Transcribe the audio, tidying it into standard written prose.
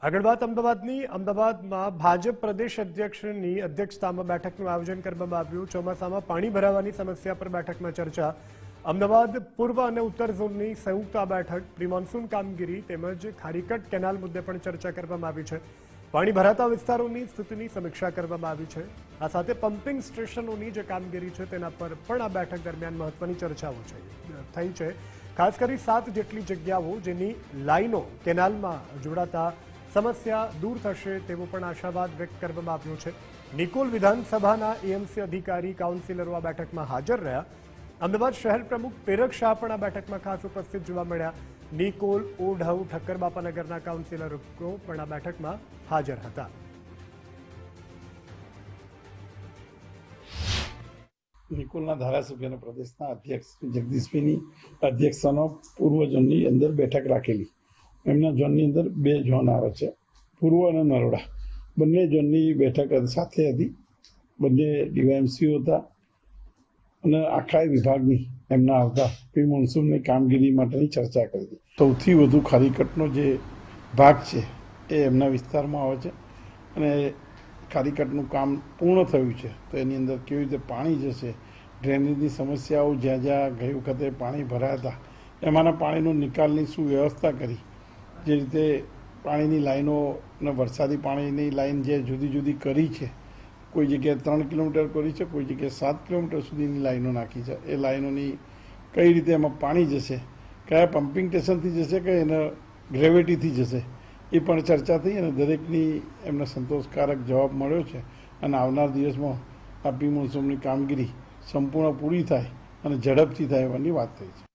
આગળ વાત અમદાવાદની અમદાવાદમાં ભાજપ પ્રદેશ અધ્યક્ષની અધ્યક્ષતામાં બેઠકનું આયોજન કરવામાં આવ્યું। ચોમાસામાં પાણી ભરાવાની સમસ્યા પર બેઠકમાં ચર્ચા। અમદાવાદ પૂર્વ અને ઉત્તર ઝોનની સંયુક્ત આ બેઠક પ્રી મોન્સૂન કામગીરી તેમજ ખારીકટ કેનાલ મુદ્દે પણ ચર્ચા કરવામાં આવી છે। પાણી ભરાતા વિસ્તારોની સ્થિતિની સમીક્ષા કરવામાં આવી છે। આ સાથે પમ્પિંગ સ્ટેશનોની જે કામગીરી છે તેના પર પણ આ બેઠક દરમિયાન મહત્વની ચર્ચાઓ થઈ છે। ખાસ કરી 7 જેટલી જગ્યાઓ જેની લાઈનો કેનાલમાં જોડાતા સમસ્યા દૂર થશે તેવો પણ આશાવાદ વ્યક્ત કરવામાં આવ્યો છે। નિકોલ વિધાનસભાના એએમસી અધિકારી કાઉન્સિલરો આ બેઠકમાં હાજર રહ્યા। અમદાવાદ શહેર પ્રમુખ પેરક શાહ પણ આ બેઠકમાં ખાસ ઉપસ્થિત જોવા મળ્યા। નિકોલ, ઓઢવ, ઠક્કર બાપાનગરના કાઉન્સિલરો પણ આ બેઠકમાં હાજર હતા। નિકોલના ધારાસભ્ય અને પ્રદેશના અધ્યક્ષ જગદીશભાઈની અધ્યક્ષતાનો પૂર્વ ઝોનની અંદર બેઠક રાખેલી। એમના ઝોનની અંદર 2 ઝોન આવે છે, પૂર્વ અને નરોડા। બંને ઝોનની બેઠક સાથે હતી, બંને ડીવાયએમસીઓ હતા અને આખા વિભાગની એમના આવતા પ્રી મોન્સૂનની કામગીરી માટેની ચર્ચા કરી હતી। સૌથી વધુ ખારીકટનો જે ભાગ છે એ એમના વિસ્તારમાં આવે છે અને ખારીકટનું કામ પૂર્ણ થયું છે તો એની અંદર કેવી રીતે પાણી જશે, ડ્રેનેજની સમસ્યાઓ જ્યાં જ્યાં ગઈ વખતે પાણી ભરાયા હતા એમાંના પાણીનો નિકાલની શું વ્યવસ્થા કરી, જે રીતે પાણીની લાઈનો અને વરસાદી પાણીની લાઈન જે જુદી જુદી કરી છે, કોઈ જગ્યાએ 3 કિલોમીટર કરી છે, કોઈ જગ્યાએ 7 કિલોમીટર સુધીની લાઈનો નાખી છે। એ લાઈનોની કઈ રીતે એમાં પાણી જશે, કયા પમ્પિંગ સ્ટેશનથી જશે કે એના ગ્રેવિટીથી જશે, એ પણ ચર્ચા થઈ અને દરેકની એમને સંતોષકારક જવાબ મળ્યો છે અને આવનાર દિવસમાં આ પ્રી મોન્સૂનની કામગીરી સંપૂર્ણ પૂરી થાય અને ઝડપથી થાય એવાની વાત થઈ છે।